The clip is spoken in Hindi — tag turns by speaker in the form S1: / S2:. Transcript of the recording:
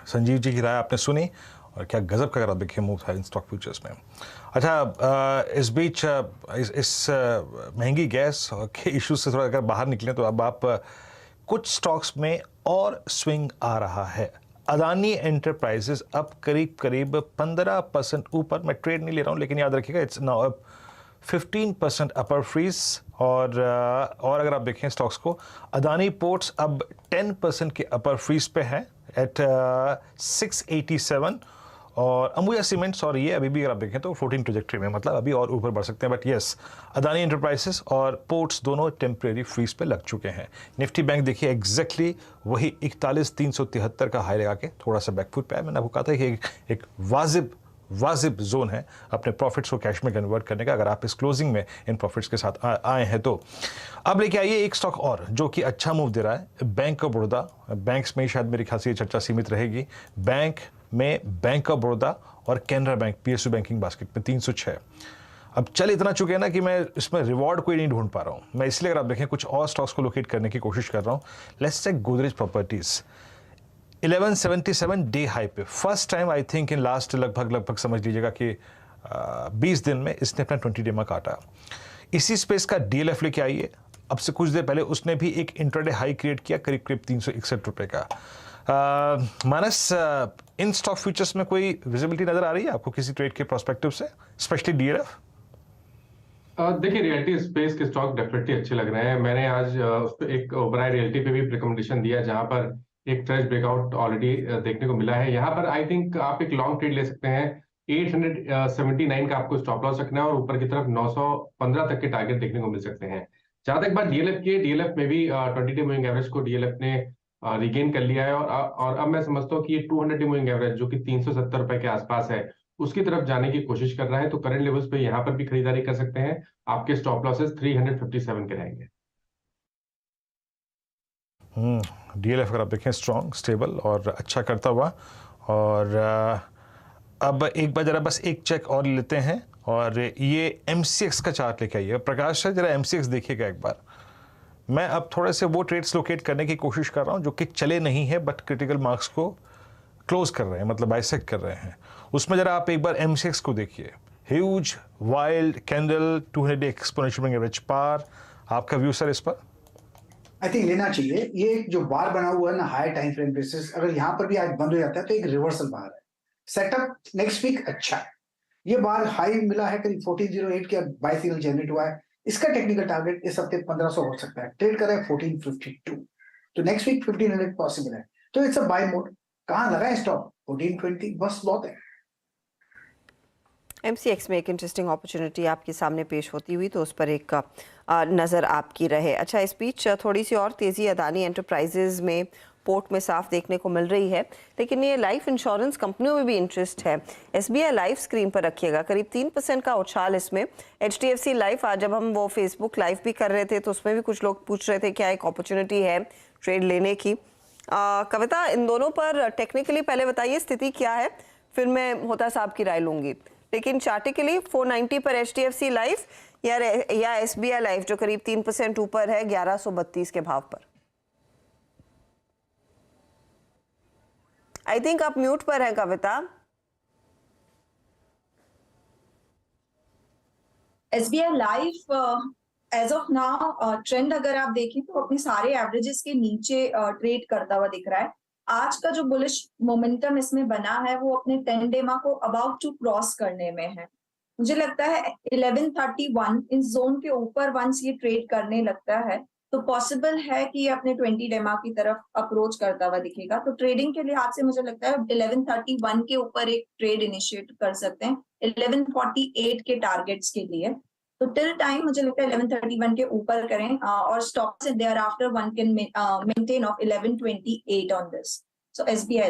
S1: संजीव जी की राय आपने सुनी और क्या गजब का अगर आप देखिए मूव था इन स्टॉक फ्यूचर्स में। अच्छा, इस बीच इस महंगी गैस के इश्यूज से थोड़ा अगर बाहर निकलें तो अब आप कुछ स्टॉक्स में और स्विंग आ रहा है। अदानी एंटरप्राइजेस अब करीब करीब 15% ऊपर, मैं ट्रेड नहीं ले रहा हूँ लेकिन याद रखिएगा it's now up 15% upper freeze. और अगर आप देखें स्टॉक्स को, अदानी पोर्ट्स अब 10% के अपर फ्रीज पे हैं एट 687, और अंबुजा सीमेंट्स और ये अभी भी अगर आप देखें तो 14 ट्रेजेक्ट्री में, मतलब अभी और ऊपर बढ़ सकते हैं। बट यस, अदानी एंटरप्राइजेस और पोर्ट्स दोनों टेम्परेरी फ्रीज पे लग चुके हैं। निफ्टी बैंक देखिए एग्जैक्टली वही 41,373 का हाई लगा के थोड़ा सा बैकफुट पे है। मैंने आपको कहा था कि एक वाजिब जोन है अपने प्रॉफिट्स को कैश में कन्वर्ट करने का, अगर आप इस क्लोजिंग में इन प्रॉफिट्स के साथ आए हैं तो। अब लेके आइए एक स्टॉक और जो कि अच्छा मूव दे रहा है, बैंक ऑफ बड़ौदा। बैंक्स में शायद मेरे ख्याल से ये चर्चा सीमित रहेगी। बैंक ऑफ बड़ौदा और Canara bank PSU banking basket में 306। अब चल इतना चुके हैं ना कि मैं इसमें रिवॉर्ड कोई नहीं ढूंढ पा रहा हूं। मैं इसलिए अगर आप देखें कुछ और स्टॉक्स को लोकेट करने की कोशिश कर रहा हूं। Let's take Godrej properties 1177 day high पे, first time I think in last लगभग समझ लीजिएगा कि 20 दिन में इसने अपना 20 डे में काटा। इसी स्पेस का डीएलएफ लेके आइए। अब से कुछ देर पहले उसने भी एक इंट्राडे हाई क्रिएट किया करीब 361 रुपए का। मानस, इन स्टॉक फ्यूचर्स में कोई विजिबिलिटी नजर आ रही है आपको किसी ट्रेड के प्रोस्पेक्टिव से, स्पेशली डीएलएफ?
S2: देखिए, रियलिटी स्पेस के स्टॉक डेफिनेटली अच्छे लग रहे हैं। मैंने आज उस पर एक ओबराय रियलिटी पे भी रिकमेंडेशन दिया, जहां पर एक फ्रेश ब्रेकआउट ऑलरेडी देखने को मिला है। यहाँ पर आई थिंक आप एक लॉन्ग ट्रेड ले सकते हैं। 879 का आपको स्टॉप लॉस रखना है और ऊपर की तरफ 915 तक के टारगेट देखने को मिल सकते हैं। जहां तक बात डीएलएफ की, डीएलएफ में भी 20 डे मूविंग एवरेज को डीएलएफ ने रिगेन कर लिया है, और अब मैं समझता हूँ कि ये 200 डे मूविंग एवरेज जो कि 370 रुपए के आसपास है, उसकी तरफ जाने की कोशिश कर रहा है। तो करंट लेवल्स पे यहाँ पर भी खरीदारी कर सकते हैं। आपके स्टॉप लॉसेस 357 के रहेंगे।
S1: डीएलएफ अगर आप देखें स्ट्रॉन्ग, स्टेबल और अच्छा करता हुआ। और अब एक बार जरा बस एक चेक और लेते हैं, और ये एमसीएक्स का चार्ट लेके आइए। प्रकाश सर, जरा एमसीएक्स देखिएगा एक बार। मैं अब थोड़े से वो ट्रेड्स लोकेट करने की कोशिश कर रहा हूं जो कि चले नहीं है बट क्रिटिकल मार्क्स को क्लोज कर रहे हैं, मतलब बाइसेक्ट कर रहे हैं। उसमें जरा आप एक बार एमसीएक्स को देखिए। Huge wild candle, 200 day exponential average पार। आपका व्यू सर इस पर?
S3: आई थिंक लेना चाहिए। ये जो बार बना हुआ है ना हाई टाइम फ्रेम बेसिस, अगर यहाँ पर भी आज बंद हो जाता है तो एक रिवर्सल बार है। सेटअप नेक्स्ट वीक अच्छा है। ये बार हाई मिला है करीब 1408 के, बाय सिग्नल जनरेट हुआ है। इसका टेक्निकल टारगेट इस हफ्ते 1500 हो सकता है। ट्रेड कर रहा है 1452, तो नेक्स्ट वीक 1500 पॉसिबल है। तो इट्स अ बाय मोड। कहाँ लगा है स्टॉक? 1420 बस बहुत है।
S4: एमसीएक्स में एक इंटरेस्टिंग अपॉर्चुनिटी आपके सामने पेश होती हुई तो उस पर एक नज़र आपकी रहे। अच्छा, इस बीच थोड़ी सी और तेज़ी अदानी एंटरप्राइजेज में पोर्ट में साफ देखने को मिल रही है, लेकिन ये लाइफ इंश्योरेंस कंपनियों में भी इंटरेस्ट है। एसबीआई लाइफ स्क्रीन पर रखिएगा, करीब 3% का उछाल इसमें। एचडीएफसी लाइफ, आज जब हम वो फेसबुक लाइव भी कर रहे थे तो उसमें भी कुछ लोग पूछ रहे थे क्या एक अपॉर्चुनिटी है ट्रेड लेने की। कविता, इन दोनों पर टेक्निकली पहले बताइए स्थिति क्या है, फिर मैं होता साहब की राय लूंगी। लेकिन चार्टिकली 490 पर एचडीएफसी लाइफ या एसबीआई लाइफ जो करीब 3% ऊपर है 1132 के भाव पर। आई थिंक आप म्यूट पर हैं Kavita.
S5: SBI life as of now trend अगर आप देखें तो अपने सारे एवरेजेस के नीचे ट्रेड करता हुआ दिख रहा है। आज का जो बुलिश मोमेंटम इसमें बना है वो अपने 10 डे मा को अबाउट टू क्रॉस करने में है। मुझे लगता है 1131 इस जोन के ऊपर वंस ये ट्रेड करने लगता है तो पॉसिबल है कि ये अपने 20 डेमा की तरफ अप्रोच करता हुआ दिखेगा। तो ट्रेडिंग के लिहाज से मुझे लगता है 1131 के ऊपर एक ट्रेड इनिशिएट कर सकते हैं 1148 के टारगेट्स के लिए। तो टिल टाइम मुझे लगता है 1131 के ऊपर करें और stocks there after one can maintain of 1128 on this. So SBI